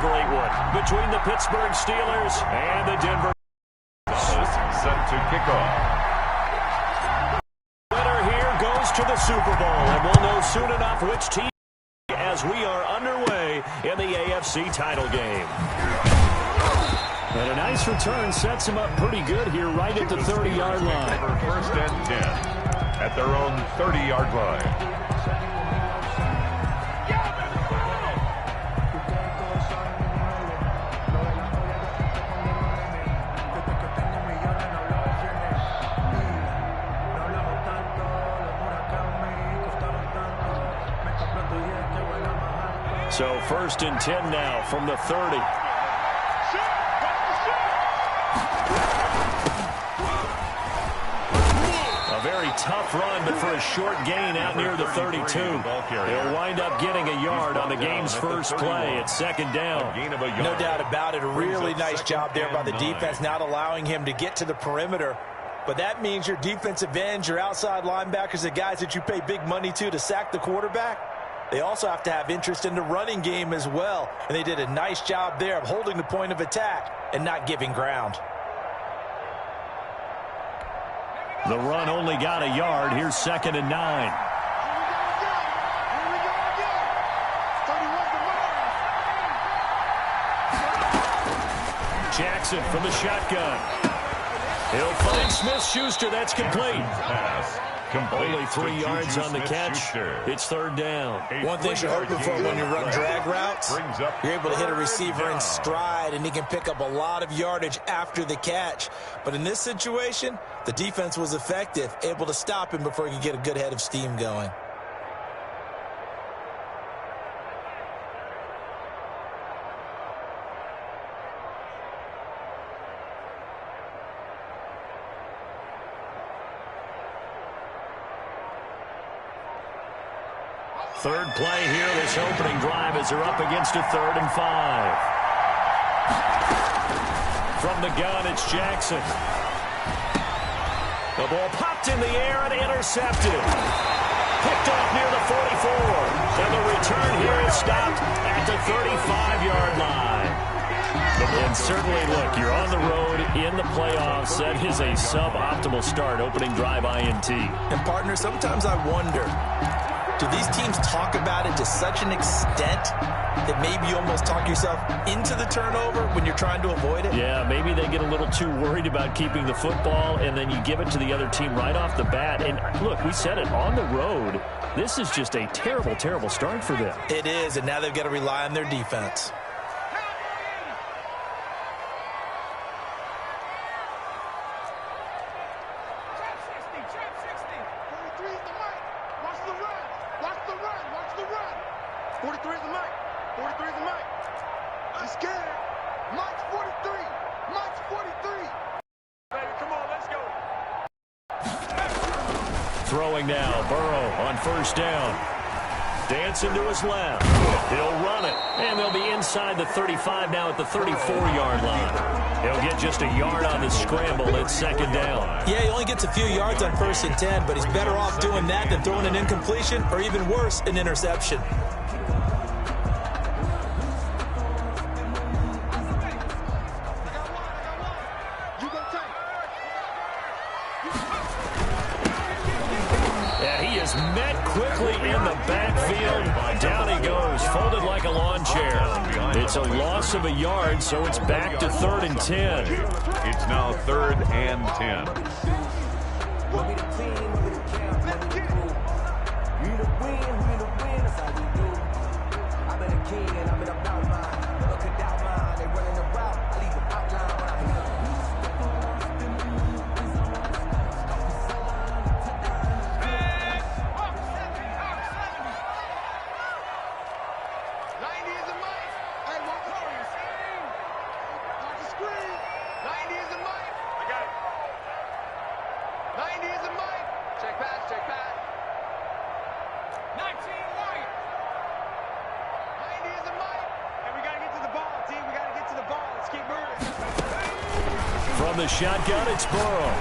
great one between the Pittsburgh Steelers and the Denver. Set to kick off. Winner here goes to the Super Bowl, and we'll know soon enough which team as we are underway in the AFC title game. And a nice return sets him up pretty good here right at the 30-yard line. First and 10 at their own 30-yard line. So first and 10 now from the 30. A very tough run, but for a short gain out near the 32. He'll wind up getting a yard on the game's first play at second down. No doubt about it. A really nice job there by the defense, not allowing him to get to the perimeter. But that means your defensive ends, your outside linebackers, the guys that you pay big money to sack the quarterback, they also have to have interest in the running game as well. And they did a nice job there of holding the point of attack and not giving ground. The run only got a yard. Here's second and 9. Jackson from the shotgun. He'll find Smith-Schuster. That's complete. Only 3 yards on the catch. It's third down. One thing you're hoping for when you run drag routes, you're able to hit a receiver in stride, and he can pick up a lot of yardage after the catch. But in this situation, the defense was effective, able to stop him before he could get a good head of steam going. Third play here, this opening drive as they're up against a 3rd and 5. From the gun, it's Jackson. The ball popped in the air and intercepted. Picked off near the 44. And the return here is stopped at the 35-yard line. And certainly, look, you're on the road in the playoffs. That is a suboptimal start, opening drive INT. And, partner, sometimes I wonder, do these teams talk about it to such an extent that maybe you almost talk yourself into the turnover when you're trying to avoid it? Yeah, maybe they get a little too worried about keeping the football, and then you give it to the other team right off the bat. And, look, we said it, on the road, this is just a terrible, terrible start for them. It is, and now they've got to rely on their defense. Throwing now, Burrow on first down. Dancing to his left. He'll run it, and they'll be inside the 35 now at the 34-yard line. He'll get just a yard on the scramble at second down. Yeah, he only gets a few yards on 1st and 10, but he's better off doing that than throwing an incompletion or even worse, an interception. Met quickly in the backfield. Down he goes, folded like a lawn chair. It's a loss of a yard, so it's back to 3rd and 10. It's now 3rd and 10. From the shotgun, it's Burrow.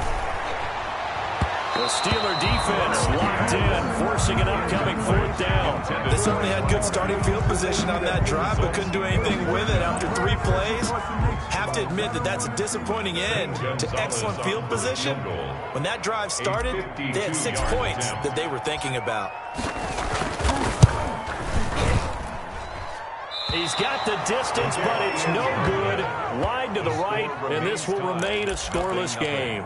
The Steeler defense locked in, forcing an upcoming 4th down. They certainly had good starting field position on that drive, but couldn't do anything with it after admit that that's a disappointing end to excellent field position. When that drive started, they had 6 points that they were thinking about. He's got the distance, but it's no good. Wide to the right, and this will remain a scoreless game.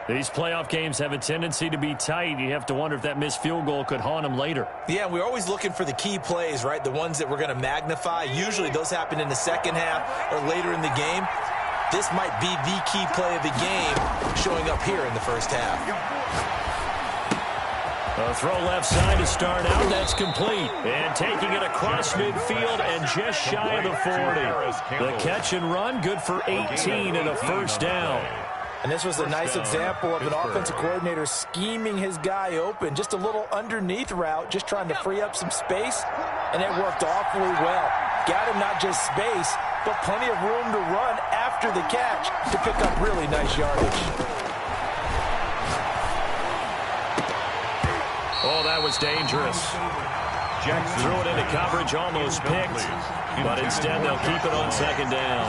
These playoff games have a tendency to be tight. You have to wonder if that missed field goal could haunt them later. Yeah, we're always looking for the key plays, right? The ones that we're going to magnify. Usually those happen in the second half or later in the game. This might be the key play of the game showing up here in the first half. A throw left side to start out. That's complete. And taking it across midfield and just shy of the 40. The catch and run, good for 18 and a first down. And this was a nice example of an offensive coordinator scheming his guy open. Just a little underneath route, just trying to free up some space, and it worked awfully well. Got him not just space, but plenty of room to run after the catch to pick up really nice yardage. Oh, that was dangerous. Jackson threw it into coverage, almost picked, but instead they'll keep it on second down.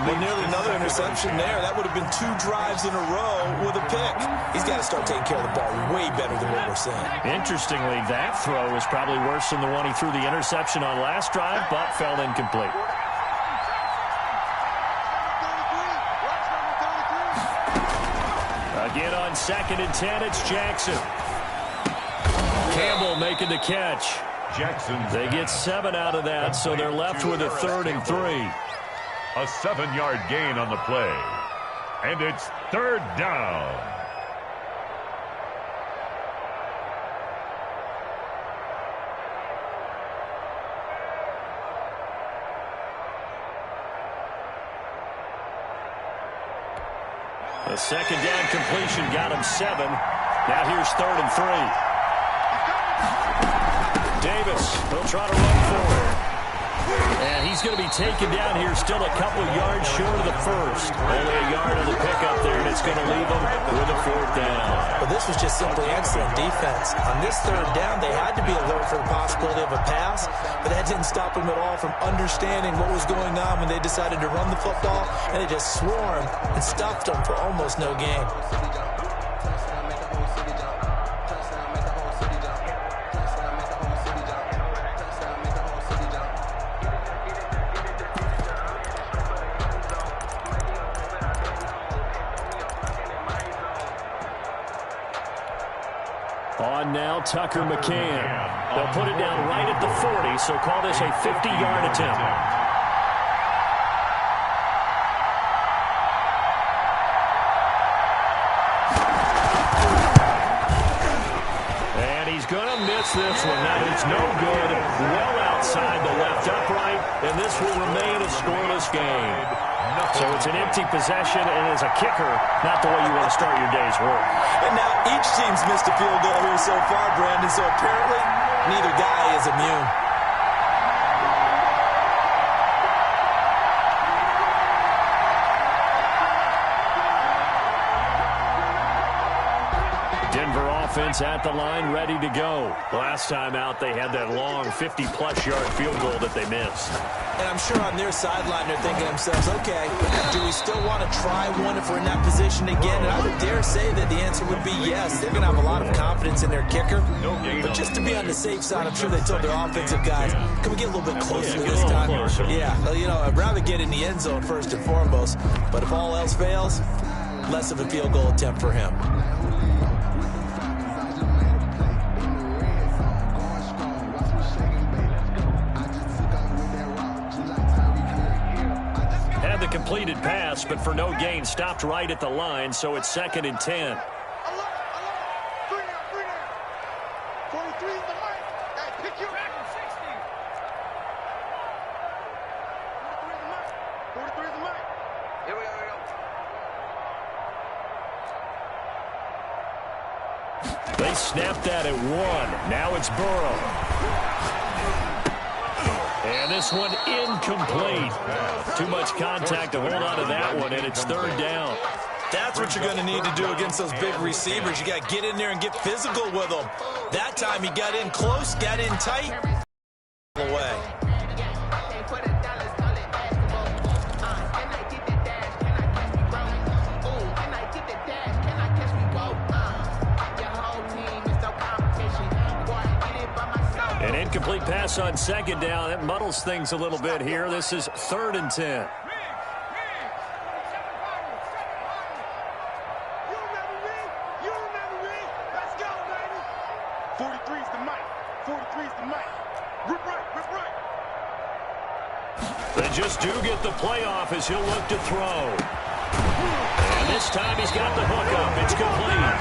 Well, nearly another interception there. That would have been 2 drives in a row with a pick. He's got to start taking care of the ball way better than what we're seeing. Interestingly, that throw is probably worse than the one he threw the interception on last drive, but fell incomplete. Again on 2nd and 10, it's Jackson. Campbell making the catch. Jackson. They get 7 out of that, so they're left with a 3rd and 3. A 7-yard gain on the play. And it's 3rd down. The 2nd down completion got him 7. Now here's 3rd and 3. Davis will try to run forward. And he's going to be taken down here, still a couple yards short of the first. Only a yard on the pickup there, and it's going to leave him with a 4th down. But this was just simply excellent defense. On this 3rd down, they had to be alert for the possibility of a pass, but that didn't stop them at all from understanding what was going on when they decided to run the football, and they just swarmed and stuffed them for almost no gain. On now, Tucker McCann. They'll put it down right at the 40, so call this a 50-yard attempt. And he's going to miss this one. That is no good. Well outside the left upright, and this will remain a scoreless game. So it's an empty possession, and as a kicker, not the way you want to start your day's work. And now each team's missed a field goal here so far, Brandon, so apparently neither guy is immune. Denver offense at the line, ready to go. Last time out, they had that long 50-plus yard field goal that they missed. And I'm sure on their sideline they're thinking to themselves, okay, do we still want to try one if we're in that position again? And I would dare say that the answer would be yes. They're going to have a lot of confidence in their kicker. But just to be on the safe side, I'm sure they told their offensive guys, can we get a little bit closer this time? Yeah, well, you know, I'd rather get in the end zone first and foremost. But if all else fails, less of a field goal attempt for him. Completed pass, but for no gain, stopped right at the line, so it's 2nd and 10. They snapped that at 1. Now it's Burrow. And this one incomplete. Too much contact to hold on to that one, and it's 3rd down. That's what you're going to need to do against those big receivers. You got to get in there and get physical with them. That time he got in close, got in tight, away. Incomplete pass on second down. That muddles things a little bit here. This is 3rd and 10. They just do get the playoff as he'll look to throw. And this time he's got the hook up. It's complete.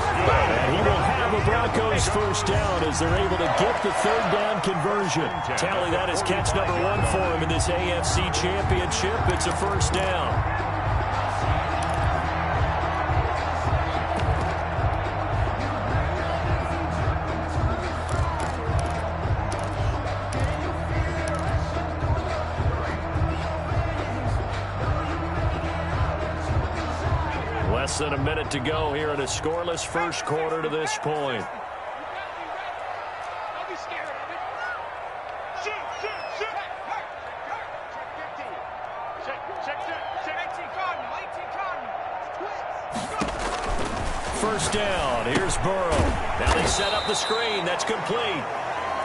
And he will have a Broncos first down as they're able to get the 3rd down conversion. Tally that is catch number 1 for him in this AFC Championship. It's a first down. Less than a minute to go here in a scoreless first quarter to this point. First down. Here's Burrow. Now they set up the screen. That's complete.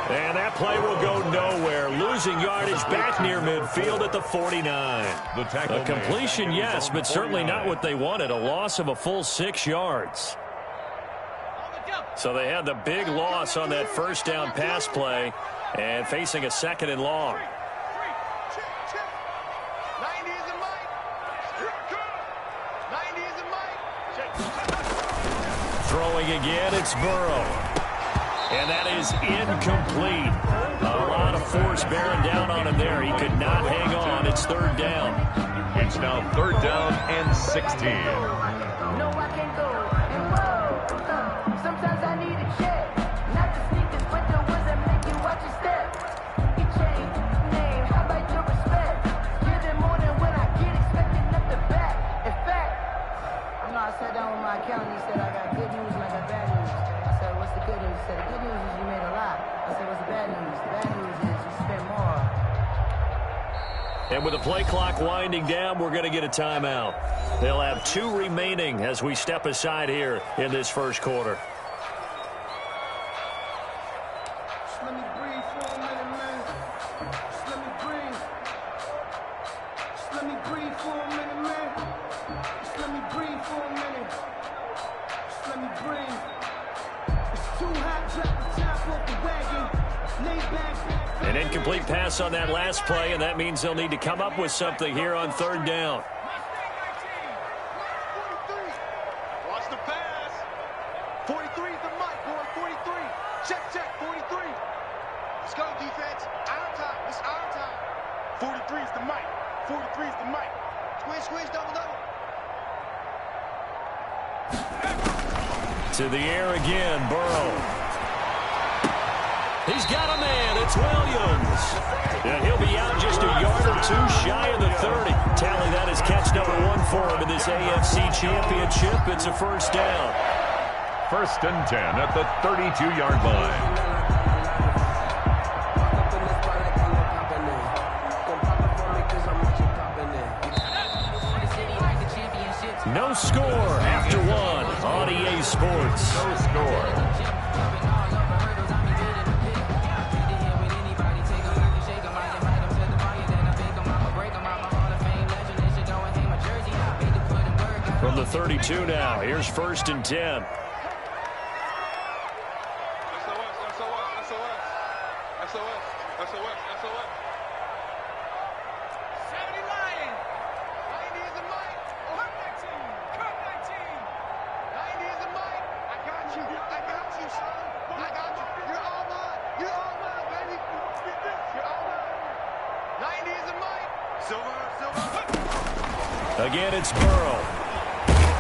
And that play will go nowhere. Losing yardage back near midfield at the 49. A completion, yes, but certainly not what they wanted. A loss of a full 6 yards. So they had the big loss on that first down pass play and facing a 2nd and long. Throwing again, it's Burrow. And that is incomplete. A lot of force bearing down on him there. He could not hang on. It's 3rd down. It's now 3rd down and 16. No, I can't go. Sometimes I need a check. Not the sneakers, but the ones that make you watch your step. You change name. How about your respect? Give them more than when I get expected up the back. In fact, I sat down with my accountant. He said I got good news and I got bad news. I said, what's the good news? He said, the good news is you made a lot. I said, what's the bad news? The bad news is you spent more. And with the play clock winding down, we're going to get a timeout. They'll have 2 remaining as we step aside here in this first quarter. Just let me breathe for a minute, man. Just let me breathe. Just let me breathe for a minute, man. Just let me breathe for a minute. Just let me breathe. It's too hot, drop the top off the wagon. Lay back. An incomplete pass on that last play, and that means they'll need to come up with something here on 3rd down. Watch the pass. 43 is the mic, boy. 43. Check, 43. Let's go, defense. Our time. It's our time. 43 is the mic. 43 is the mic. Squish, double. To the air again, Burrow. He's got a man. It's Williams. And he'll be out just a yard or 2 shy of the 30. Tally that is catch number 1 for him in this AFC Championship. It's a first down. 1st and 10 at the 32-yard line. No score after 1 on EA Sports. No score. From the 32 now, here's 1st and 10. Again, it's Burrow.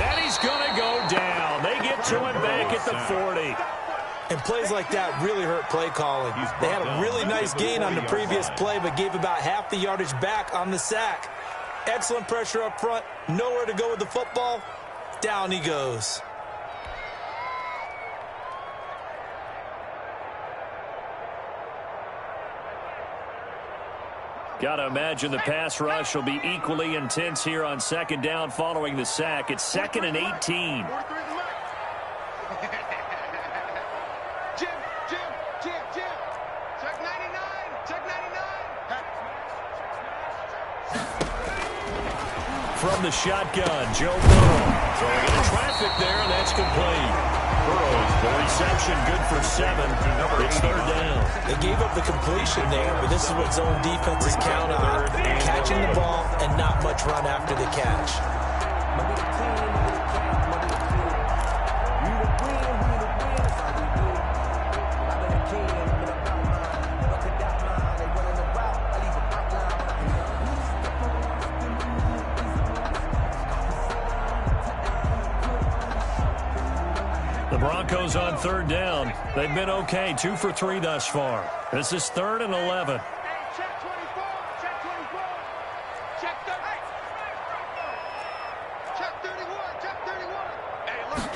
And he's going to go down. They get to him back at the 40. And plays like that really hurt play calling. They had a really nice gain on the previous play, but gave about half the yardage back on the sack. Excellent pressure up front. Nowhere to go with the football. Down he goes. Got to imagine the pass rush will be equally intense here on 2nd down following the sack. It's 2nd and 18. Jim. Check 99. from the shotgun. Joe Burrow throwing into traffic there, and that's complete. Burrow's the reception, good for 7. It's third down. They gave up the completion there, but this is what zone defenses count on. Catching the ball and not much run after the catch. Broncos on third down. They've been okay, 2 for 3 thus far. This is 3rd and 11. Check 24. Check 24. Check 30. Check 31. Check 31. Hey, look.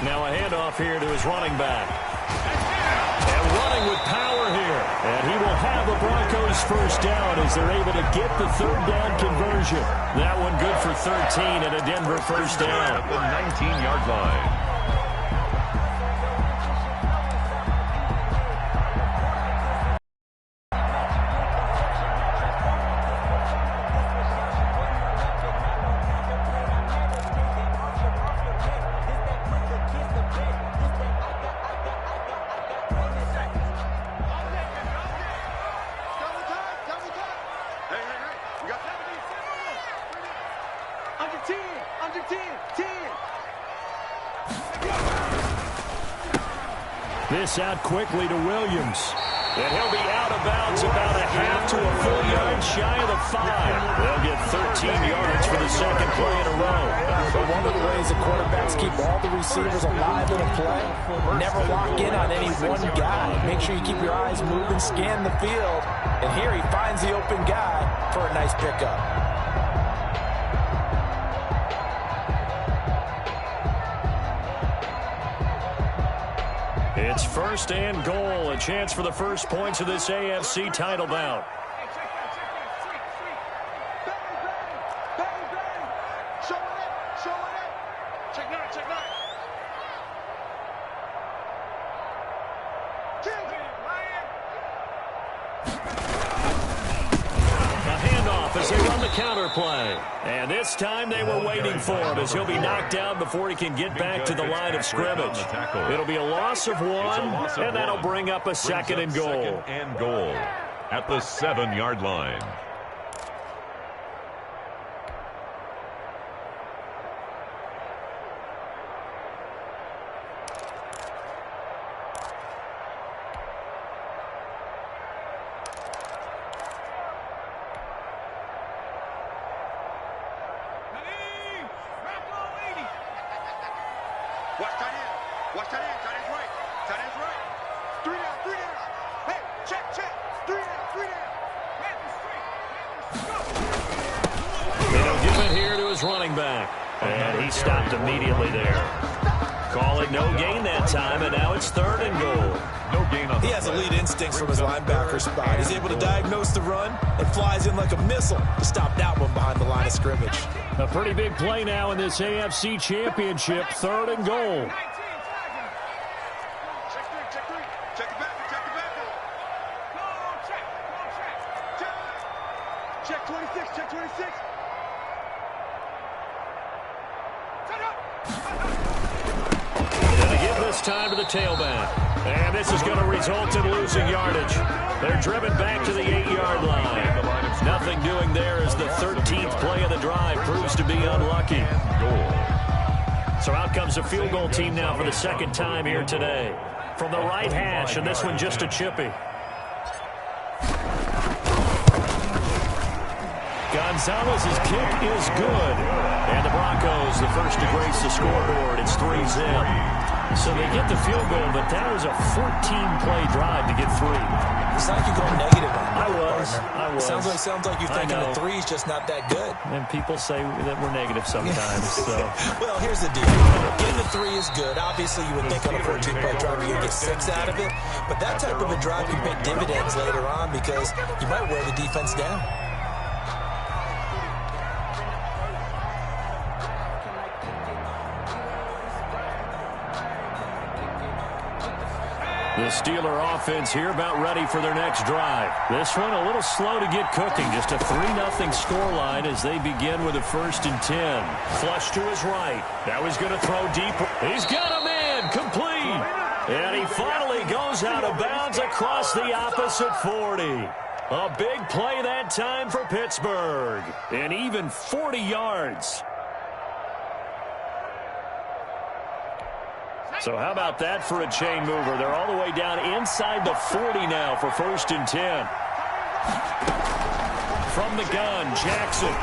Now a handoff here to his running back. And running with power here. And he will have the Broncos first down as they're able to get the third down conversion. That one good for 13 and a Denver first down. At the 19-yard line. This out quickly to Williams. And he'll be out of bounds about a half to a full yard shy of the 5. They'll get 13 yards for the second play in a row. But one of the ways the quarterbacks keep all the receivers alive in a play, never lock in on any one guy. Make sure you keep your eyes moving, scan the field. And here he finds the open guy for a nice pickup. It's 1st and goal, a chance for the first points of this AFC title bout. As they run the counter play. And this time they were waiting for him as he'll be knocked down before he can get back to the line of scrimmage. It'll be a loss of 1, and that'll bring up a 2nd and goal. 2nd and goal at the 7-yard line. Running back, and he stopped immediately there. Call it no gain that time, and now it's 3rd and goal. No gain on the He has play. elite instincts from his linebacker spot. He's able to diagnose the run and flies in like a missile to stop that one behind the line of scrimmage. A pretty big play now in this AFC Championship, 3rd and goal. Check 26. Check 26. And to give this time to the tailback. And this is going to result in losing yardage. They're driven back to the 8-yard line. Nothing doing there as the 13th play of the drive proves to be unlucky. So out comes the field goal team now for the 2nd time here today. From the right hash, and this one just a chippy. Gonzalez's kick is good. And the Broncos, the first to grace the scoreboard. It's 3-zip. So they get the field goal, but that was a 14-play drive to get 3. It's like you're going negative on that, I was. Sounds like you're thinking the 3's just not that good. And people say that we're negative sometimes. So. Well, here's the deal. Getting the 3 is good. Obviously, you would think on a 14-play drive you're going to get 6 out of it. But that type of a drive can pay dividends later on because you might wear the defense down. The Steeler offense here about ready for their next drive. This one a little slow to get cooking. Just a 3-0 scoreline as they begin with a 1st and 10. Flush to his right. Now he's going to throw deep. He's got a man complete. And he finally goes out of bounds across the opposite 40. A big play that time for Pittsburgh. And even 40 yards. So how about that for a chain mover? They're all the way down inside the 40 now for 1st and 10. From the gun, Jackson.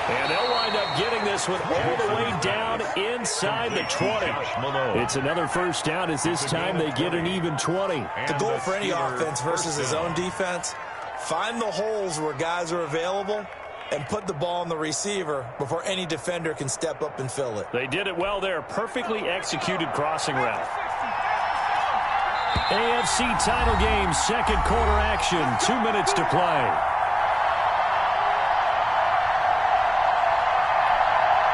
And they'll wind up getting this one all the way down inside the 20. It's another 1st down as this time they get an even 20. The goal for any offense versus his own defense, find the holes where guys are available and put the ball on the receiver before any defender can step up and fill it. They did it well there. Perfectly executed crossing route. AFC title game, 2nd quarter action. 2 minutes to play.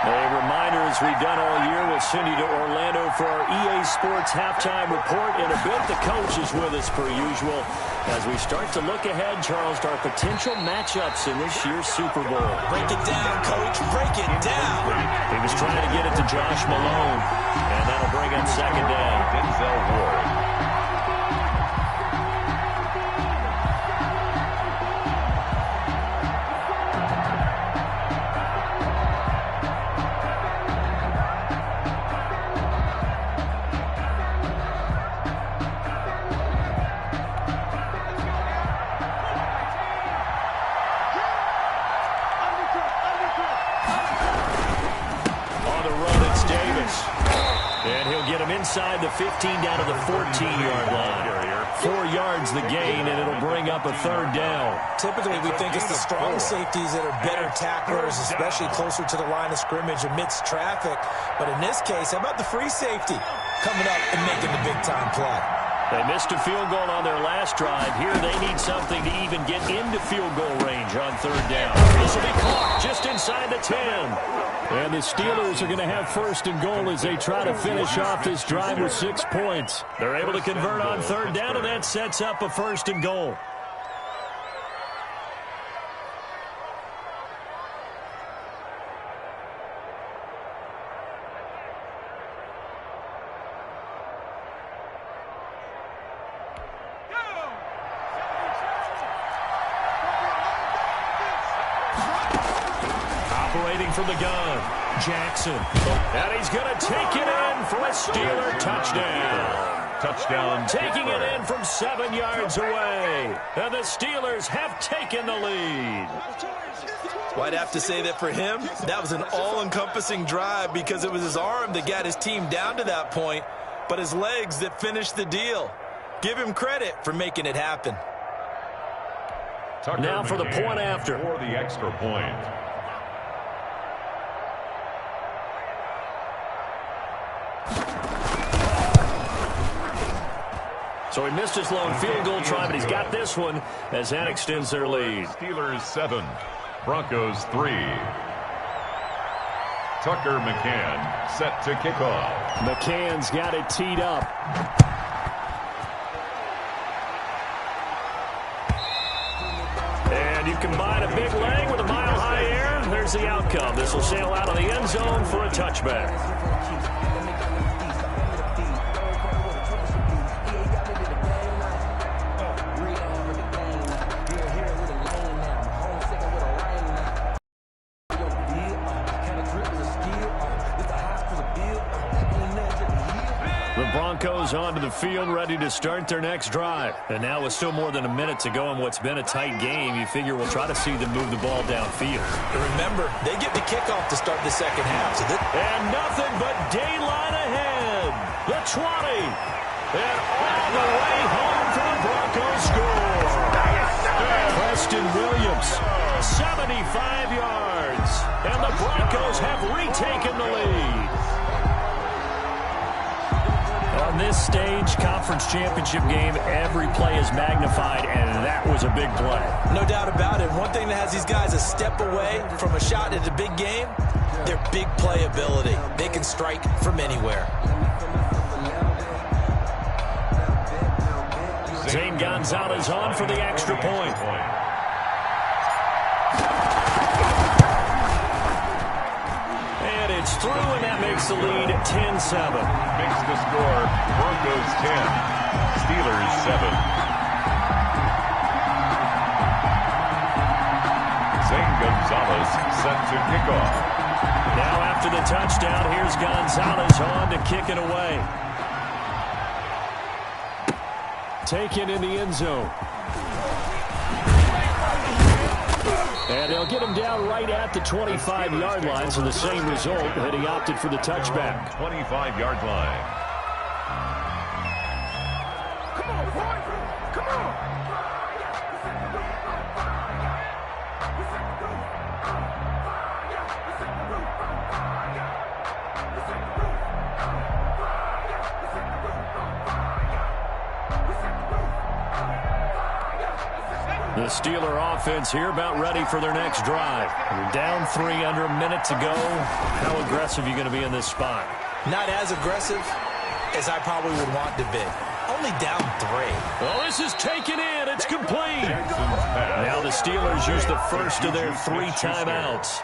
A reminder, as we've done all year, we'll send you to Orlando for our EA Sports halftime report. In a bit, the coach is with us per usual as we start to look ahead, Charles, to our potential matchups in this year's Super Bowl. Break it down, Coach. Break it down. He was trying to get it to Josh Malone, and that'll bring up 2nd down. Denzel Ward. Inside the 15 down to the 14-yard line. 4 yards the gain, and it'll bring up a 3rd down. Typically, we think it's the strong safeties that are better tacklers, especially closer to the line of scrimmage amidst traffic. But in this case, how about the free safety coming up and making the big-time play? They missed a field goal on their last drive. Here they need something to even get into field goal range on 3rd down. This will be caught just inside the 10. And the Steelers are going to have 1st and goal as they try to finish off this drive with 6 points. They're able to convert on 3rd down, and that sets up a 1st and goal. From the gun, Jackson. And he's going to take it in for a Steeler touchdown. Touchdown. Taking it in from 7 yards away. And the Steelers have taken the lead. Well, I'd have to say that for him, that was an all-encompassing drive because it was his arm that got his team down to that point, but his legs that finished the deal. Give him credit for making it happen. Tucker now for the McCann point after. For the extra point. So he missed his lone field goal try, but he's got this one as that extends their lead. Steelers 7, Broncos 3. Tucker McCann set to kick off. McCann's got it teed up. And you combine a big leg with a mile-high air, there's the outcome. This will sail out of the end zone for a touchback. Broncos onto the field, ready to start their next drive. And now with still more than a minute to go in what's been a tight game, you figure we'll try to see them move the ball downfield. Remember, they get the kickoff to start the second half. So and nothing but daylight ahead. The 20. And all the way home for the Broncos score. Preston Williams, 75 yards. And the Broncos have retaken the lead. On this stage, conference championship game, every play is magnified, and that was a big play. No doubt about it. One thing that has these guys a step away from a shot at a big game, their big play ability. They can strike from anywhere. Zane Gonzalez on for the extra point. And it's through, and that makes the lead 10-7. Makes the score Broncos 10, Steelers 7. Zane Gonzalez set to kick off. Now after the touchdown, here's Gonzalez on to kick it away. Taken in the end zone. And they'll get him down right at the 25-yard line, so the same result, and he opted for the touchback. 25-yard line. Come on, boy. Come on. The Steeler offense here about ready for their next drive. They're down 3 under a minute to go. How aggressive are you going to be in this spot? Not as aggressive as I probably would want to be. Only down 3. Well, this is taken in. It's complete. Now the Steelers use the first of their 3 timeouts,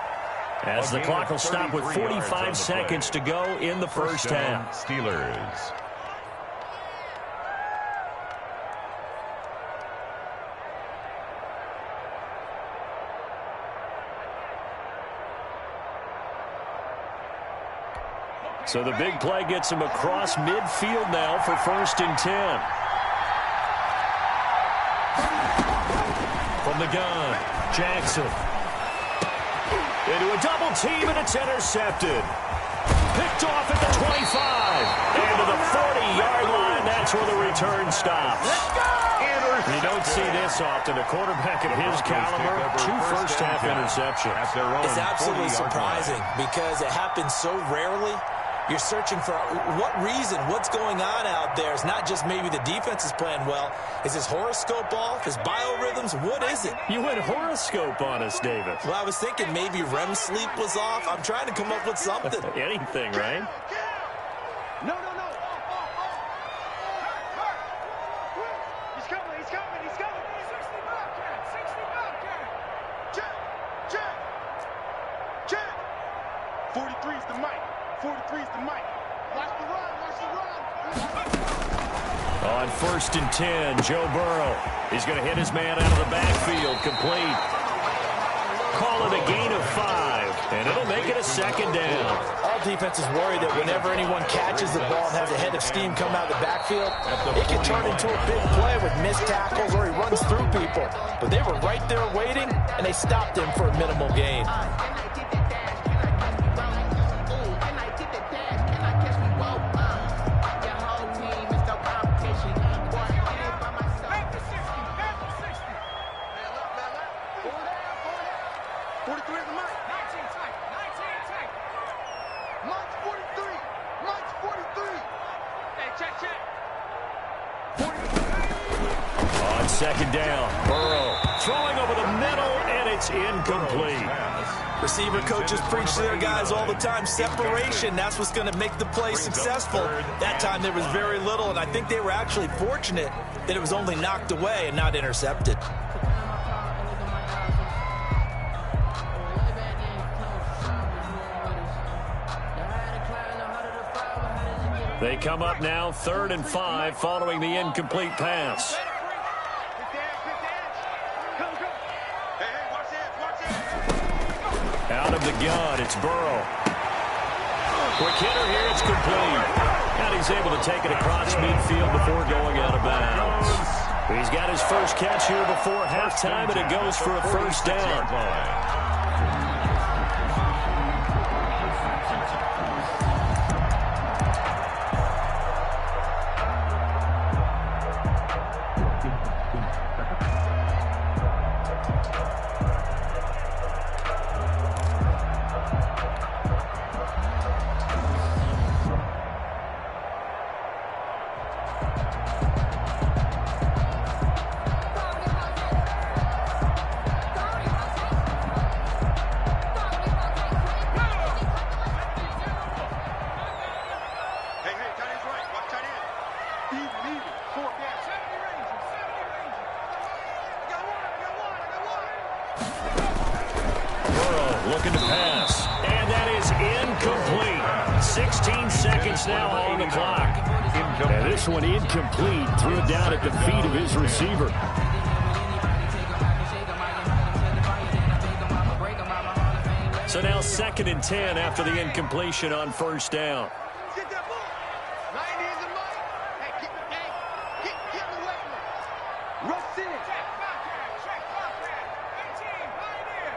as the clock will stop with 45 seconds to go in the first half. Steelers. So the big play gets him across midfield now for 1st and 10. From the gun, Jackson. Into a double team, and it's intercepted. Picked off at the 25. And to the 40-yard line, that's where the return stops. You don't see this often. A quarterback of his caliber, 2 first-half interceptions. It's absolutely surprising because it happens so rarely. You're searching for what reason, what's going on out there. It's not just maybe the defense is playing well. Is his horoscope off? His biorhythms? What is it? You went horoscope on us, David. Well, I was thinking maybe REM sleep was off. I'm trying to come up with something. Anything, right? No. He's coming. 60 Bobcat. Check. 43's the mic. 43's the mic. Watch the run. On 1st and 10, Joe Burrow. He's going to hit his man out of the backfield. Complete. Call it a gain of 5, and it'll make it a 2nd down. All defenses worry that whenever anyone catches the ball and has a head of steam come out of the backfield, it can turn into a big play with missed tackles or he runs through people. But they were right there waiting, and they stopped him for a minimal gain. On 2nd down, Burrow throwing over the middle, and it's incomplete. Receiver coaches preach to their guys all the time. Separation, that's what's going to make the play successful. That time there was very little, and I think they were actually fortunate that it was only knocked away and not intercepted. They come up now 3rd and 5 following the incomplete pass. Out of the gun, it's Burrow. Quick hitter here, it's complete. And he's able to take it across midfield before going out of bounds. He's got his first catch here before halftime, and it goes for a 1st down. Burrow looking to pass. And that is incomplete. 16 seconds now on the clock. And this one incomplete. Threw it down at the feet of his receiver. So now 2nd and 10 after the incompletion on first down. Get that ball. 90 is the mic. Hey, get away from it. Rush in. Check contact. 18, pioneer.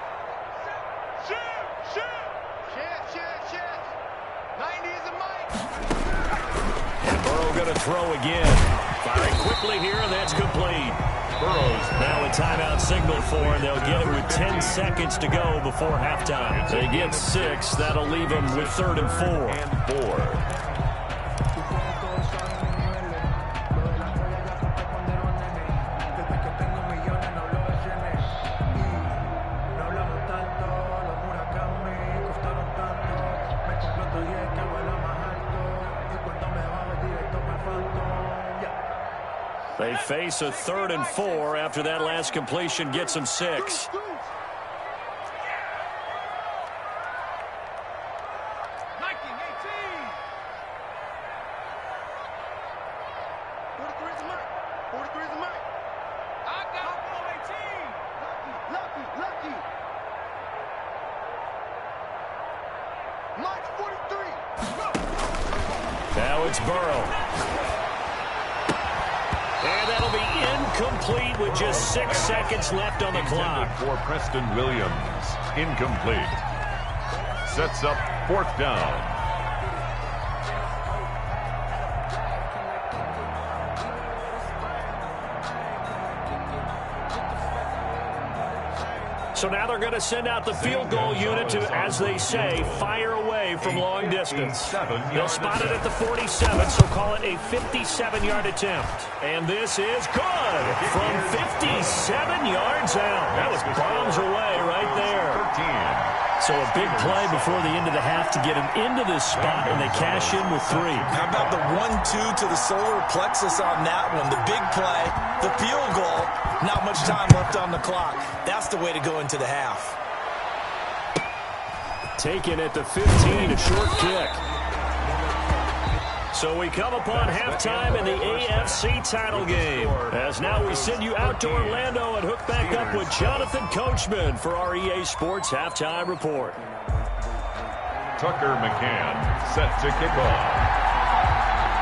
Shoot. 90 is the mic. And Burrow going to throw again. Firing quickly here, and that's complete. Burrow's now a timeout signal for him. They'll get it with 10 seconds to go before halftime. They get 6. That'll leave them with 3rd and 4. They face a 3rd and 4 after that last completion gets them 6. Lucky. Mike's 43. Now it's Burrow. And that'll be incomplete with just 6 seconds left on the clock. For Preston Williams, incomplete. Sets up 4th down. So now they're going to send out the field goal unit to, as they say, fire away from long distance. They'll spot it at the 47, so call it a 57-yard attempt. And this is good from 57 yards out. That was bombs away right there. So a big play before the end of the half to get them into this spot, and they cash in with 3. How about the 1-2 to the solar plexus on that one? The big play, the field goal, not much time left on the clock. That's the way to go into the half. Taken at the 15, a short kick. So we come upon halftime in the AFC title game. As now we send you out to Orlando and hook back up with Jonathan Coachman for our EA Sports Halftime Report. Tucker McCann set to kick off.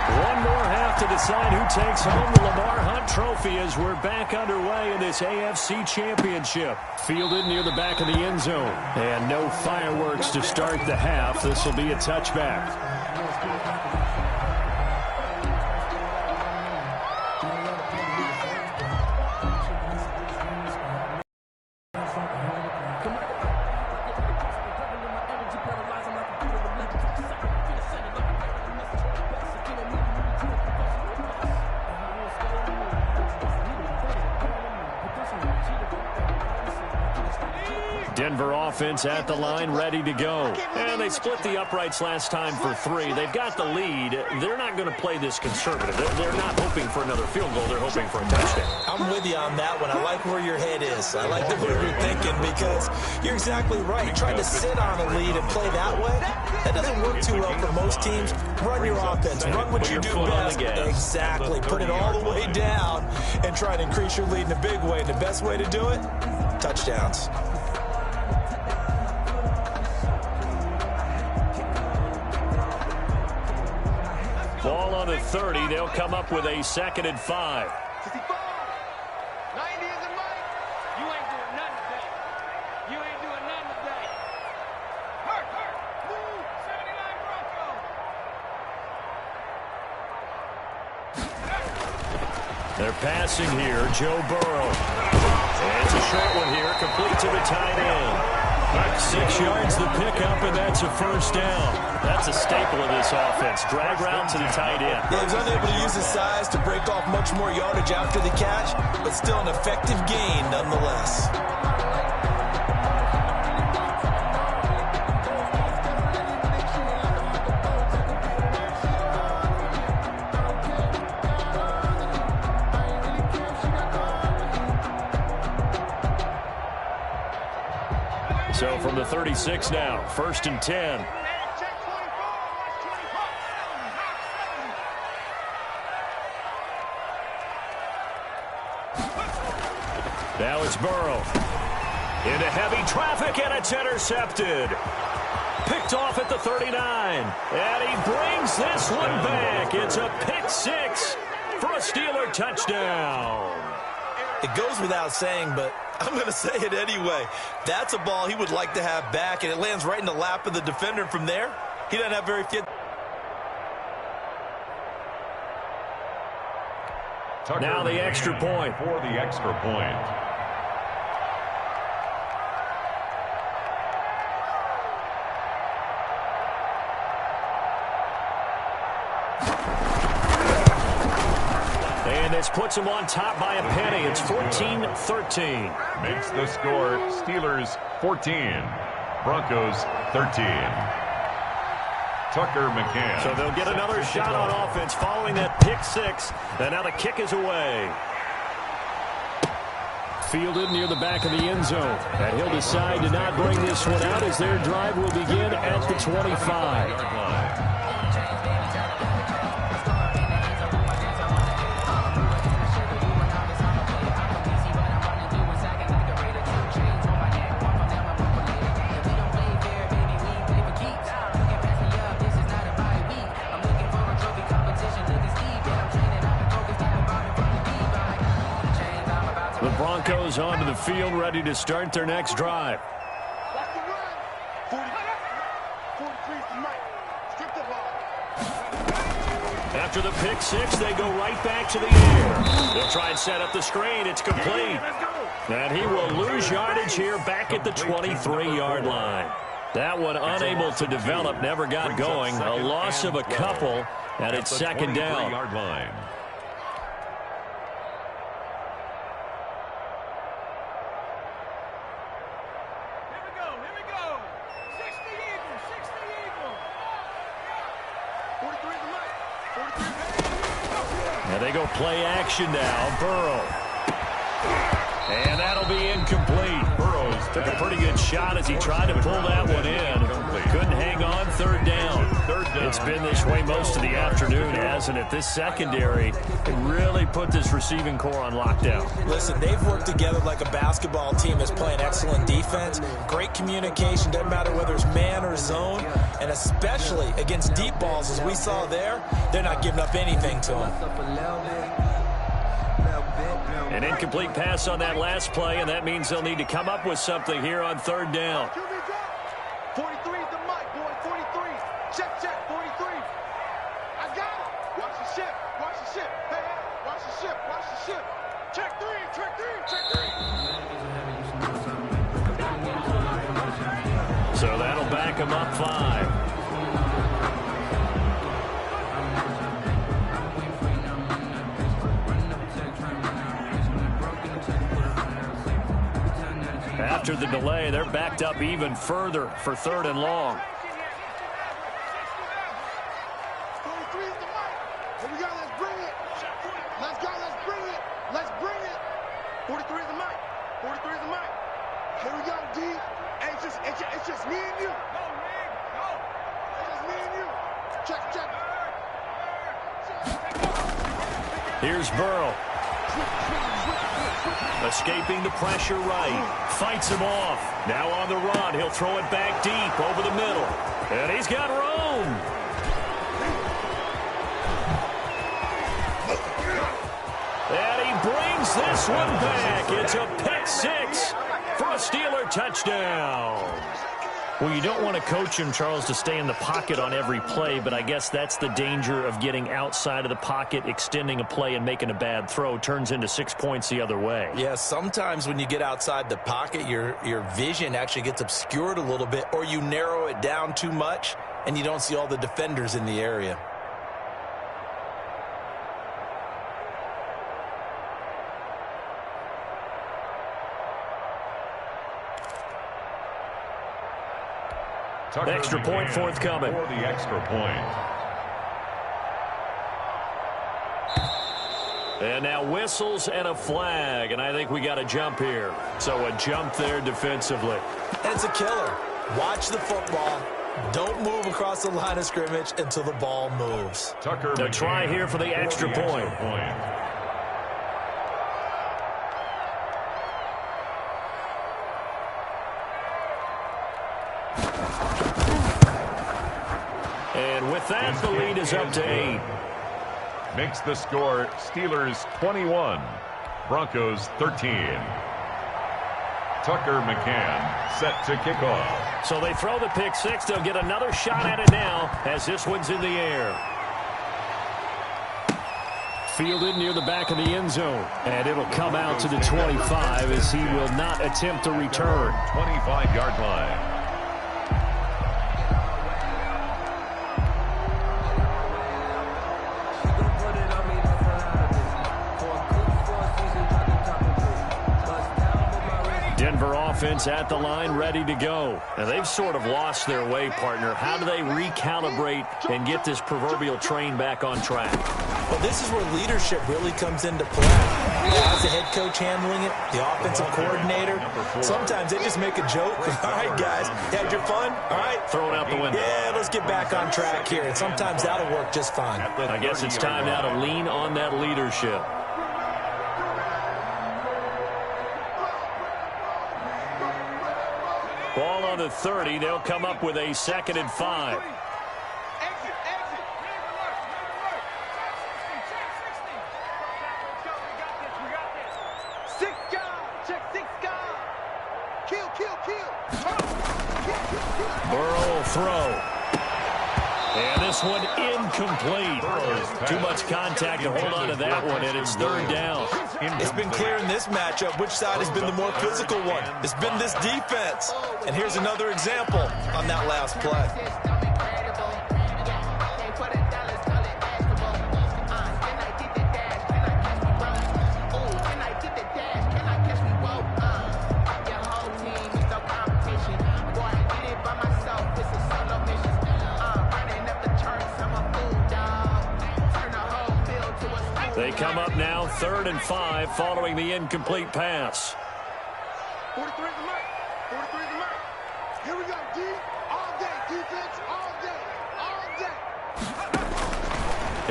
One more half to decide who takes home the Lamar Hunt Trophy as we're back underway in this AFC Championship. Fielded near the back of the end zone. And no fireworks to start the half. This will be a touchback. Denver offense at the line, ready to go. And they split the uprights last time for 3. They've got the lead. They're not going to play this conservative. They're not hoping for another field goal. They're hoping for a touchdown. I'm with you on that one. I like where your head is. I like the way you're thinking because you're exactly right. Trying to sit on a lead and play that way, that doesn't work too well for most teams. Run your offense. Run what you do best. Exactly. Put it all the way down and try to increase your lead in a big way. And the best way to do it, touchdowns. Ball on the 30. They'll come up with a 2nd and 5. 65. 90 is the mic. You ain't doing nothing today. You ain't doing nothing today. Hurt. Move. 79 Bronco. They're passing here. Joe Burrow. And it's a short one here. Complete to the tight end. 6 yards the pickup, and that's a 1st down. That's a staple of this offense. Drag route to the tight end. Yeah, he was unable to use his size to break off much more yardage after the catch, but still an effective gain nonetheless. So from the 36 now, 1st and 10. Now it's Burrow. Into heavy traffic, and it's intercepted. Picked off at the 39. And he brings this one back. It's a pick six for a Steeler touchdown. It goes without saying, but I'm going to say it anyway. That's a ball he would like to have back, and it lands right in the lap of the defender. From there, he doesn't have very few. Now the extra point. For the extra point. And this puts him on top by a penny. It's 14-13. Makes the score Steelers 14, Broncos 13. Tucker McCann. So they'll get another shot on offense following that pick six. And now the kick is away. Fielded near the back of the end zone. And he'll decide to not bring this one out as their drive will begin at the 25. The Broncos onto the field, ready to start their next drive. After the pick six, they go right back to the air. They'll try and set up the screen. It's complete. And he will lose yardage here back at the 23-yard line. That one unable to develop, never got going. A loss of a couple, and it's second down. Line. And they go play action now. Burrow. And that'll be incomplete. Burrows took a pretty good shot as he tried to pull that one in. Couldn't hang on. Third down. It's been this way most of the afternoon, hasn't it? This secondary really put this receiving core on lockdown. Listen, they've worked together like a basketball team that's playing excellent defense. Great communication. Doesn't matter whether it's man or zone. And especially against deep balls, as we saw there, they're not giving up anything to them. An incomplete pass on that last play, and that means they'll need to come up with something here on third down. 43 is the mic, boy. 43. Check, 43. I got it. Watch the ship. Watch the ship. Hey, watch the ship. Watch the ship. Check three. So that'll back him up 5. After the delay, they're backed up even further for third and long. 43 is the mic. Here we go. Let's bring it. Let's go. Let's bring it. Let's bring it. 43 is the mic. 43 is the mic. Here we go, D. Hey, it's just me and you. No, man. No. It's just me and you. Check. Here's Burrow. Escaping the pressure right. Fights him off. Now on the run. He'll throw it back deep over the middle. And he's got room. And he brings this one back. It's a pick six for a Steeler touchdown. Well, you don't want to coach him, Charles, to stay in the pocket on every play, but I guess that's the danger of getting outside of the pocket, extending a play, and making a bad throw. Turns into 6 points the other way. Yeah, sometimes when you get outside the pocket, your vision actually gets obscured a little bit, or you narrow it down too much, and you don't see all the defenders in the area. Extra point forthcoming. For the extra point. And now whistles and a flag, and I think we got a jump here. So a jump there defensively. And it's a killer. Watch the football. Don't move across the line of scrimmage until the ball moves. Tucker They'll try here for the extra point. And with that, the lead is up to 8. Makes the score Steelers 21, Broncos 13. Tucker McCann set to kick off. So they throw the pick six. They'll get another shot at it now as this one's in the air. Fielded near the back of the end zone. And it'll come out to the 25 as he will not attempt to return. 25-yard line. Denver offense at the line, ready to go. And they've sort of lost their way, partner. How do they recalibrate and get this proverbial train back on track? Well, this is where leadership really comes into play. How's the head coach handling it? The offensive coordinator? Sometimes they just make a joke. All right, guys, had your fun? All right. Throw it out the window. Yeah, let's get back on track here. And sometimes that'll work just fine. I guess it's time now to lean on that leadership. Ball on the 30. They'll come up with a 2nd and 5. Burrow will throw. And this one incomplete. Too much contact to hold on to that one, and it's 3rd down. It's been clear in this matchup which side has been the more physical one. It's been this defense. And here's another example on that last play. They come up now 3rd and 5 following the incomplete pass. 43 the mark. 43 the mark. Here we go, D. All day. Defense all day. All day.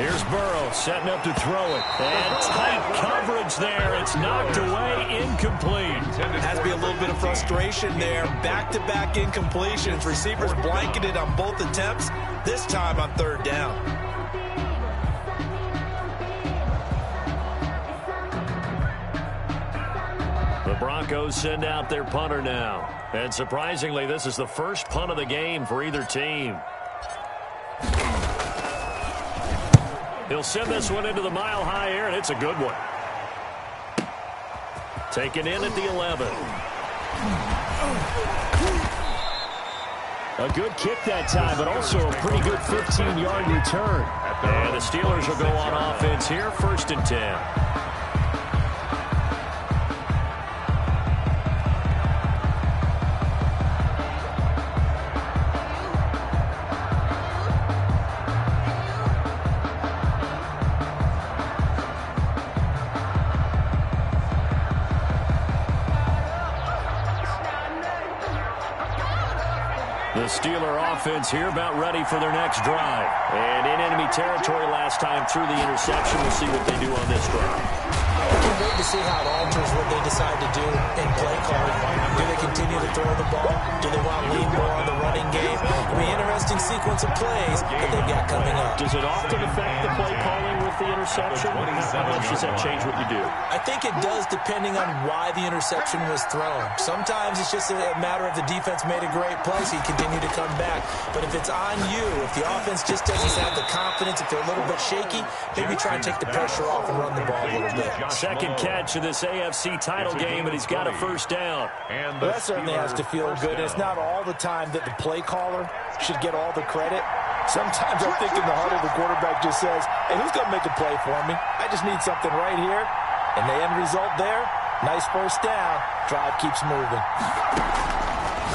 Here's Burrow setting up to throw it. And tight coverage there. It's knocked away, incomplete. Has to be a little bit of frustration there. Back-to-back incompletions. Receivers blanketed on both attempts, this time on 3rd down. The Broncos send out their punter now. And surprisingly, this is the first punt of the game for either team. He'll send this one into the mile-high air, and it's a good one. Taken in at the 11. A good kick that time, but also a pretty good 15-yard return. And the Steelers will go on offense here, 1st and 10. The Steeler offense here about ready for their next drive. And in enemy territory last time through the interception. We'll see what they do on this drive. I can't wait to see how it alters what they decide to do in play calling. Do they continue to throw the ball? Do they want to lean more on the running game? It'll be an interesting sequence of plays that they've got coming up. Does it often affect the play calling with the interception? How much does that change what you do? I think it does depending on why the interception was thrown. Sometimes it's just a matter of the defense made a great play, so you continue to come back. But if it's on you, if the offense just doesn't have the confidence, if they're a little bit shaky, maybe try and take the pressure off and run the ball a little bit. 2nd catch of this AFC title game, and he's got a 1st down. Well, that certainly has to feel good. And it's not all the time that the play caller should get all the credit. Sometimes I think in the huddle, the quarterback just says, hey, who's going to make a play for me? I just need something right here. And the end result there, nice 1st down. Drive keeps moving.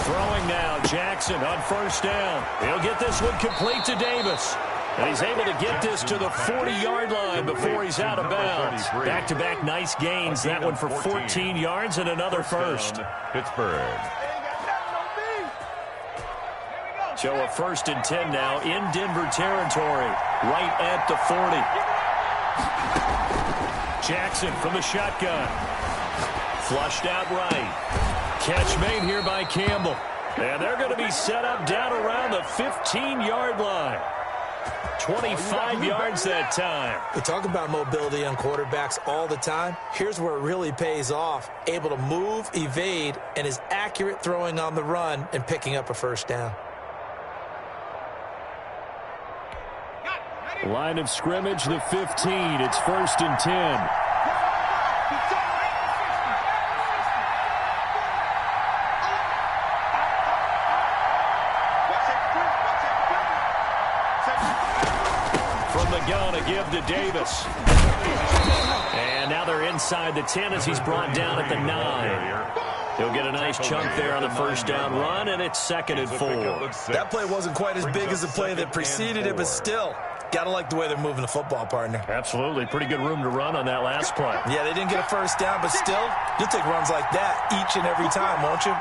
Throwing now, Jackson on 1st down. He'll get this one complete to Davis. And he's able to get this to the 40-yard line before he's out of bounds. Back-to-back nice gains. That one for 14 yards and another first. Pittsburgh. So a 1st and 10 now in Denver territory, right at the 40. Jackson from the shotgun. Flushed out right. Catch made here by Campbell. And they're going to be set up down around the 15-yard line. 25 yards that time. We talk about mobility on quarterbacks all the time. Here's where it really pays off. Able to move, evade, and is accurate throwing on the run and picking up a first down. Line of scrimmage, the 15. It's 1st and 10. From the gun, a give to Davis. And now they're inside the 10 as he's brought down at the 9. He'll get a nice chunk there on the first down run, and it's 2nd and 4. That play wasn't quite as big as the play that preceded it, but still, got to like the way they're moving the football, partner. Absolutely. Pretty good room to run on that last play. Yeah, they didn't get a first down, but still, you'll take runs like that each and every time, won't you?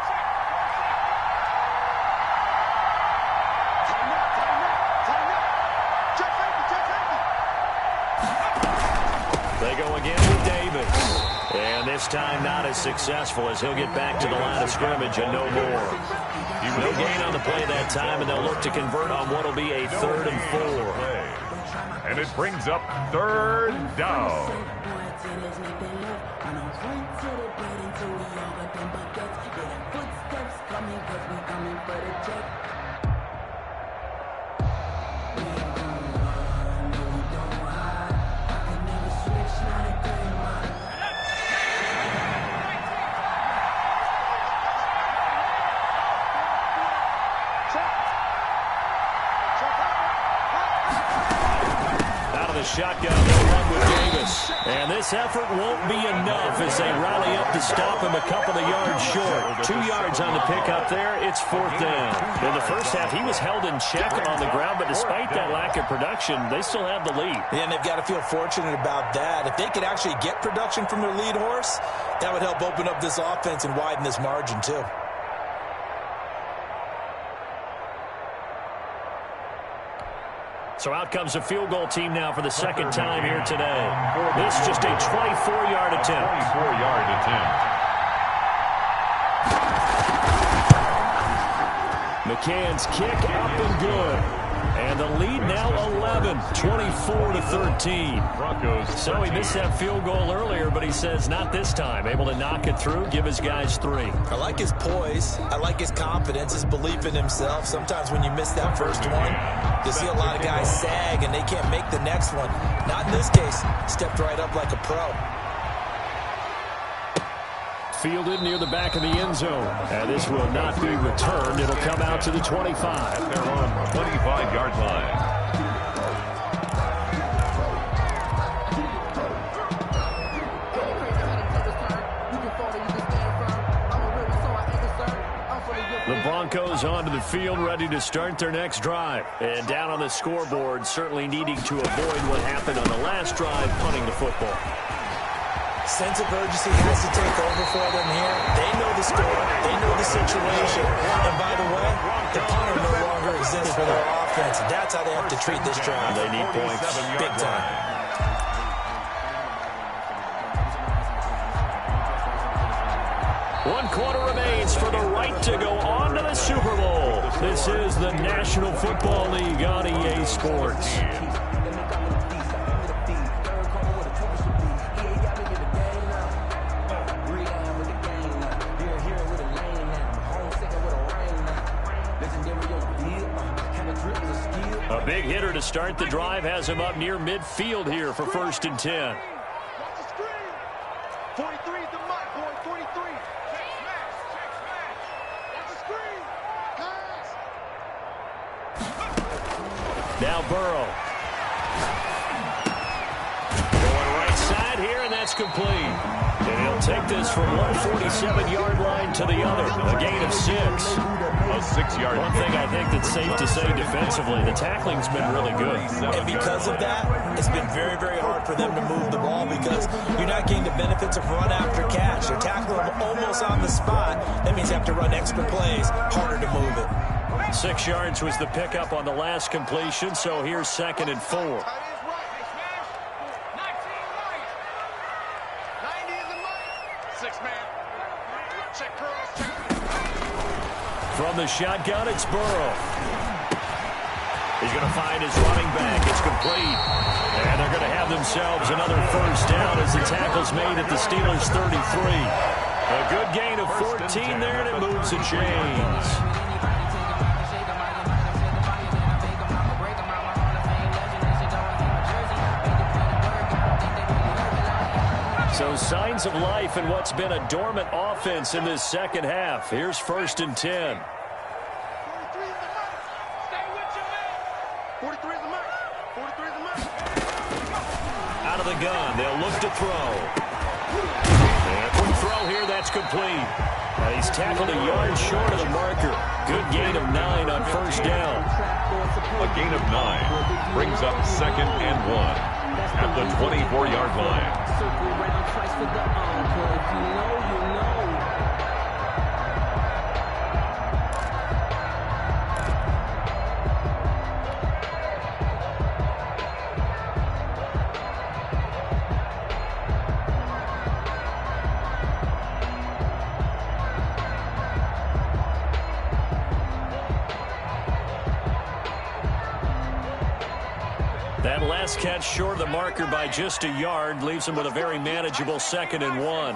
They go again with Davis. And this time not as successful as he'll get back to the line of scrimmage and no more. No gain on the play that time, and they'll look to convert on what will be a 3rd and 4. And it brings up 3rd down. Shotgun, they'll run with Davis. And this effort won't be enough as they rally up to stop him a couple of yards short. 2 yards on the pickup there. It's 4th down. In the first half, he was held in check on the ground, but despite that lack of production, they still have the lead. Yeah, and they've got to feel fortunate about that. If they could actually get production from their lead horse, that would help open up this offense and widen this margin, too. So out comes a field goal team now for the 2nd time here today. This is just a 24-yard attempt. 24-yard attempt. McCann's kick up and good. And the lead now 11, 24-13. So he missed that field goal earlier, but he says not this time. Able to knock it through, give his guys 3. I like his poise. I like his confidence, his belief in himself. Sometimes when you miss that first one, you see a lot of guys sag and they can't make the next one. Not in this case. Stepped right up like a pro. Fielded near the back of the end zone. And this will not be returned. It'll come out to the 25. They're on the 25-yard line. The Broncos onto the field, ready to start their next drive. And down on the scoreboard, certainly needing to avoid what happened on the last drive, punting the football. Sense of urgency has to take over for them here. They know the score. They know the situation. And by the way, the punter no longer exists for their offense. And that's how they have to treat this drive. They need points big time. One quarter remains for the right to go on to the Super Bowl. This is the National Football League on EA Sports. A big hitter to start the drive has him up near midfield here for 1st and 10. 43 is the mark, boy. 43. Check smash. That's a screen. Pass. Now Burrow. Going right side here, and that's complete. And he'll take this from 147-yard line to the other. A gain of 6. A 6-yard One thing I think that's safe to say defensively, the tackling's been really good. And because of that, it's been very, very hard for them to move the ball because you're not getting the benefits of run after catch. They're tackling them almost on the spot. That means you have to run extra plays, harder to move it. 6 yards was the pickup on the last completion, so here's 2nd and 4. From the shotgun, it's Burrow. He's going to find his running back. It's complete. And they're going to have themselves another first down as the tackle's made at the Steelers' 33. A good gain of 14 there, and it moves the chains. So signs of life in what's been a dormant offense in this second half. Here's 1st and 10. Out of the gun, they'll look to throw. And quick throw here, that's complete. He's tackled a yard short of the marker. Good gain of 9 on 1st down. A gain of 9 brings up 2nd and 1 at the 24-yard line. That last catch short of the marker by just a yard leaves him with a very manageable 2nd and 1.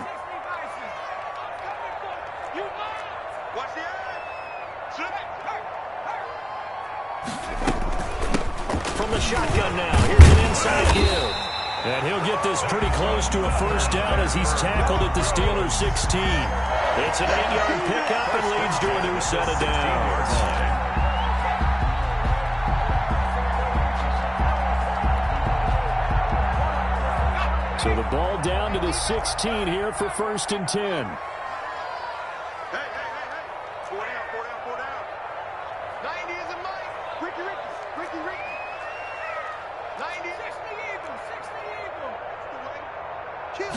From the shotgun now, here's an inside give. And he'll get this pretty close to a first down as he's tackled at the Steelers' 16. It's an 8-yard pickup and leads to a new set of downs. So the ball down to the 16 here for 1st and 10. Hey. 4 down. 90 is a Mike. Ricky. 90. 60 Eagle. Kill.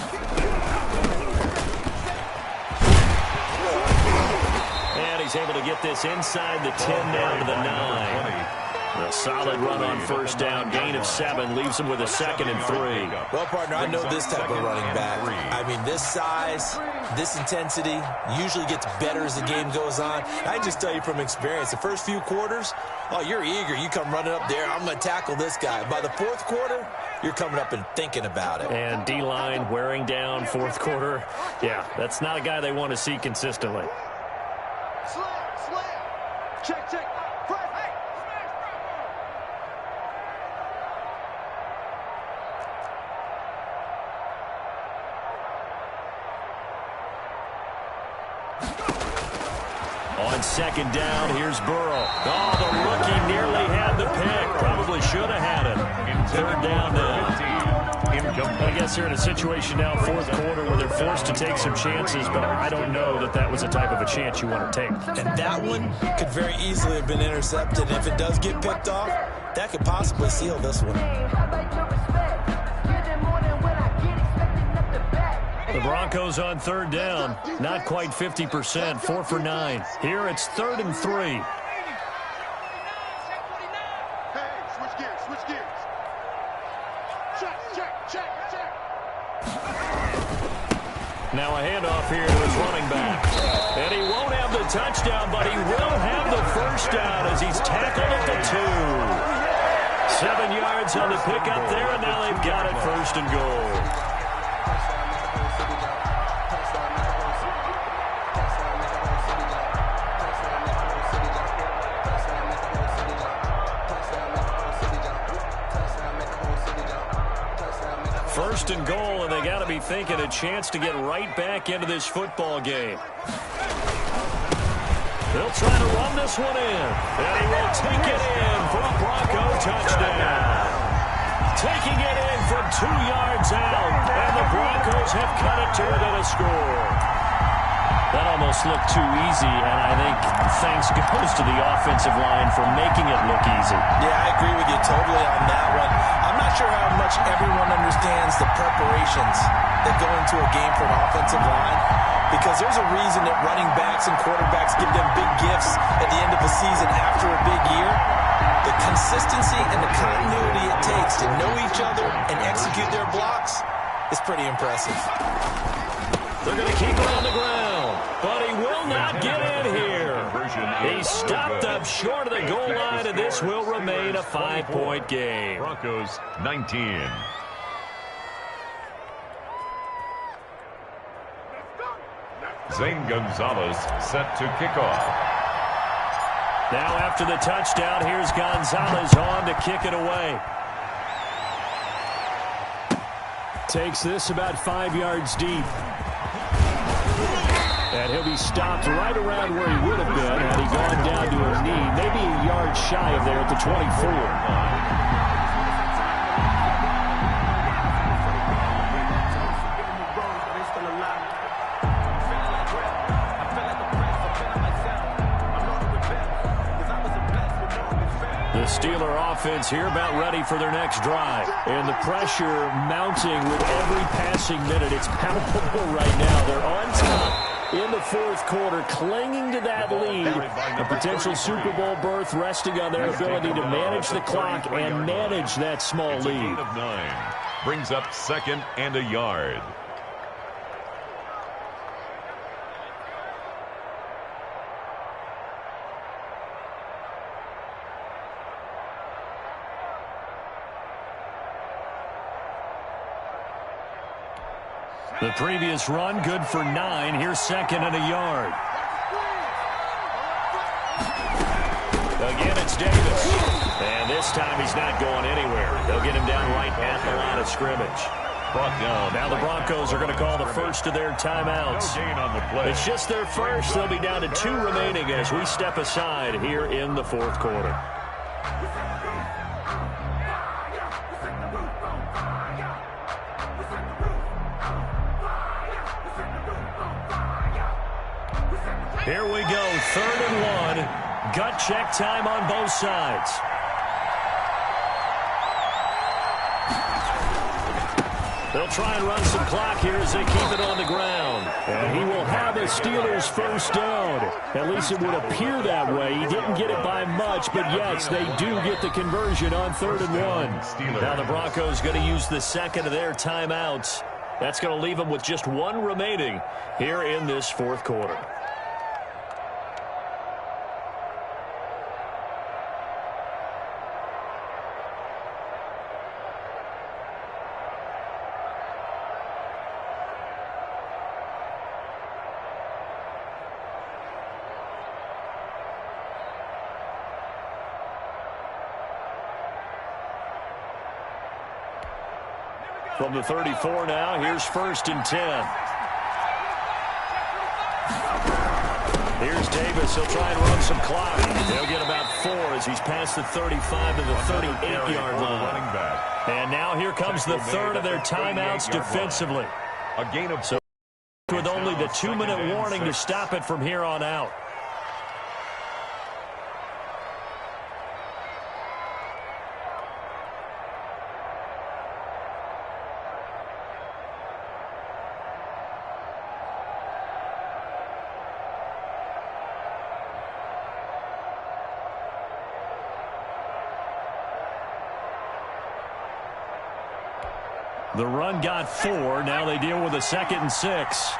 And he's able to get this inside the 10 down to the 9. A solid run on 1st down. Gain of 7 leaves him with a 2nd and 3. Well, partner, I know this type of running back. I mean, this size, this intensity usually gets better as the game goes on. I just tell you from experience, the first few quarters, oh, you're eager. You come running up there, I'm going to tackle this guy. By the 4th quarter, you're coming up and thinking about it. And D-line wearing down 4th quarter. Yeah, that's not a guy they want to see consistently. Slam. Check. On 2nd down, here's Burrow. Oh, the rookie nearly had the pick. Probably should have had it. 3rd down now. I guess they're in a situation now, 4th quarter, where they're forced to take some chances, but I don't know that was a type of a chance you want to take. And that one could very easily have been intercepted. And if it does get picked off, that could possibly seal this one. The Broncos on 3rd down. Not quite 50%. 4 for 9. Here it's 3rd and 3. Hey, switch gears. Check. Now a handoff here to his running back. And he won't have the touchdown, but he will have the first down as he's tackled at the 2. 7 yards on the pickup there, and now they've got it 1st and goal. First and goal, and they got to be thinking a chance to get right back into this football game. They'll try to run this one in, and he will take it in for a Bronco touchdown. Taking it in from 2 yards out, and the Broncos have cut it to within a score. That'll almost looked too easy, and I think thanks goes to the offensive line for making it look easy. Yeah, I agree with you totally on that one. I'm not sure how much everyone understands the preparations that go into a game for an offensive line, because there's a reason that running backs and quarterbacks give them big gifts at the end of a season after a big year. The consistency and the continuity it takes to know each other and execute their blocks is pretty impressive. They're going to keep it on the ground, but he will not get in here. He stopped up short of the goal line, and this will remain a 5-point game. Broncos 19. Zane Gonzalez set to kick off. Now after the touchdown, here's Gonzalez on to kick it away. Takes this about 5 yards deep. And he'll be stopped right around where he would have been had he gone down to his knee, maybe a yard shy of there at the 24. The Steeler offense here about ready for their next drive. And the pressure mounting with every passing minute. It's palpable right now. They're on top in the fourth quarter, clinging to that lead. A potential Super Bowl berth resting on their ability to manage the clock and manage that small lead. Gain of 9. Brings up 2nd and a yard. The previous run, good for 9. Here's 2nd and a yard. Again, it's Davis. And this time he's not going anywhere. They'll get him down right at the line of scrimmage. Brought down. Now the Broncos are going to call the first of their timeouts. No gain on the play. It's just their first. They'll be down to 2 remaining as we step aside here in the fourth quarter. Here we go, 3rd and 1. Gut check time on both sides. They'll try and run some clock here as they keep it on the ground. And he will have a Steelers first down. At least it would appear that way. He didn't get it by much, but yes, they do get the conversion on 3rd and 1. Now the Broncos going to use the second of their timeouts. That's going to leave them with just 1 remaining here in this fourth quarter. From the 34 now, here's 1st and 10. Here's Davis. He'll try and run some clock. They'll get about 4 as he's past the 35 to the 38-yard line. And now here comes the 3rd of their timeouts defensively. A gain of so with only the 2-minute warning to stop it from here on out. The run got 4. Now they deal with a 2nd and 6.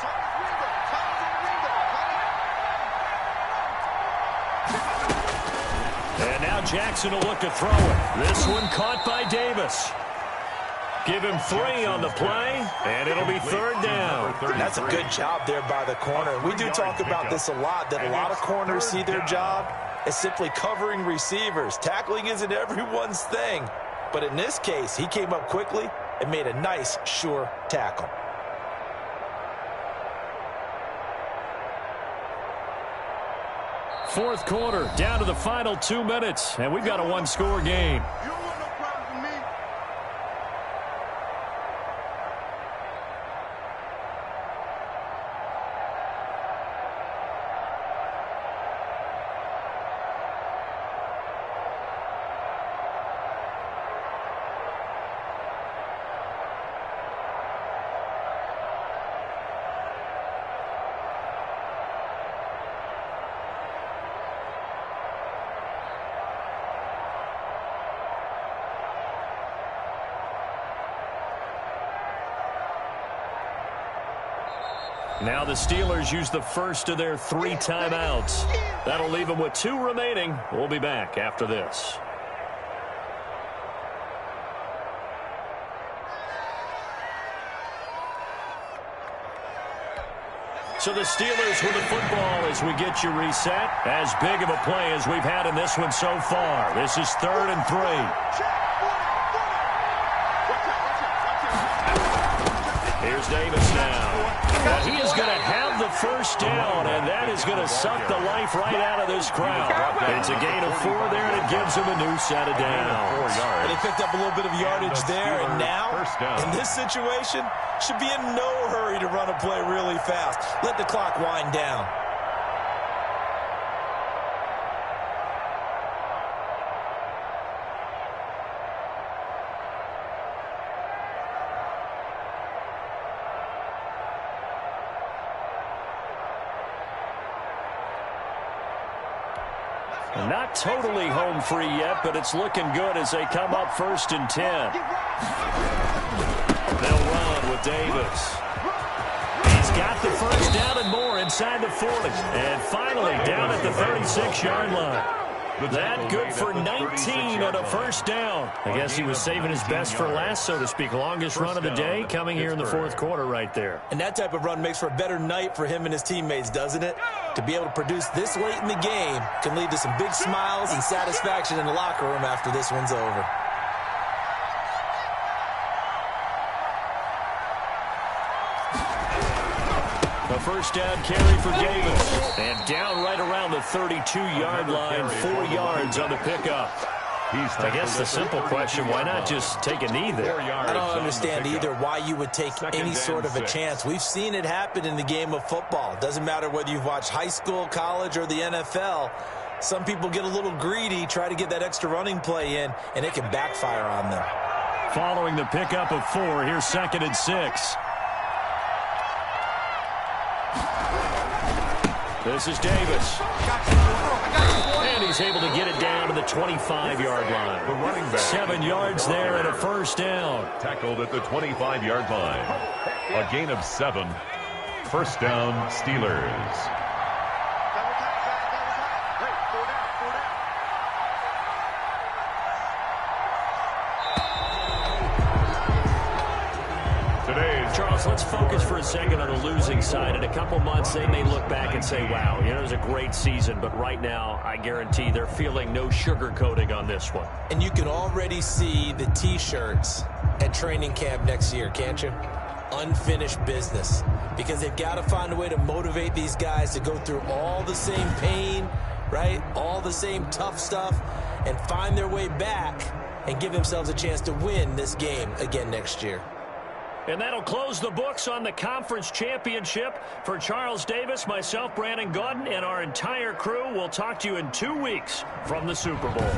And now Jackson will look to throw it. This one caught by Davis. Give him 3 on the play, and it'll be 3rd down. That's a good job there by the corner. We do talk about this a lot, that a lot of corners see their job as simply covering receivers. Tackling isn't everyone's thing. But in this case, he came up quickly and made a nice, sure tackle. Fourth quarter, down to the final 2 minutes, and we've got a 1-score game. Now the Steelers use the first of their 3 timeouts. That'll leave them with 2 remaining. We'll be back after this. So the Steelers with the football as we get you reset. As big of a play as we've had in this one so far. This is 3rd and 3. Here's Davis now. He is going to have the first down, and that is going to suck the life right out of this crowd. It's a gain of 4 there, and it gives him a new set of downs. They picked up a little bit of yardage there, and now, in this situation, should be in no hurry to run a play really fast. Let the clock wind down. Not totally home free yet, but it's looking good as they come up 1st and 10. They'll run with Davis. He's got the first down and more inside the 40. And finally down at the 36-yard line. That good for 19 and a first down. I guess he was saving his best for last, so to speak. Longest run of the day coming here in the 4th quarter right there. And that type of run makes for a better night for him and his teammates, doesn't it? To be able to produce this late in the game can lead to some big smiles and satisfaction in the locker room after this one's over. A first down carry for Davis. And down right around the 32-yard line, 4 yards on the pickup. I guess the simple question, why not just take a knee there? I don't understand either why you would take any sort of a chance. We've seen it happen in the game of football. It doesn't matter whether you've watched high school, college, or the NFL. Some people get a little greedy, try to get that extra running play in, and it can backfire on them. Following the pickup of 4, here's 2nd and 6. This is Davis. And he's able to get it down to the 25-yard line. The running back. 7 yards there and a first down. Tackled at the 25-yard line. A gain of 7. First down, Steelers. Charles, let's focus for a second on the losing side. In a couple months, they may look back and say, wow, it was a great season. But right now, I guarantee they're feeling no sugarcoating on this one. And you can already see the T-shirts at training camp next year, can't you? Unfinished business. Because they've got to find a way to motivate these guys to go through all the same pain, right? All the same tough stuff, and find their way back and give themselves a chance to win this game again next year. And that'll close the books on the conference championship. For Charles Davis, myself, Brandon Gaudin, and our entire crew, we'll talk to you in 2 weeks from the Super Bowl.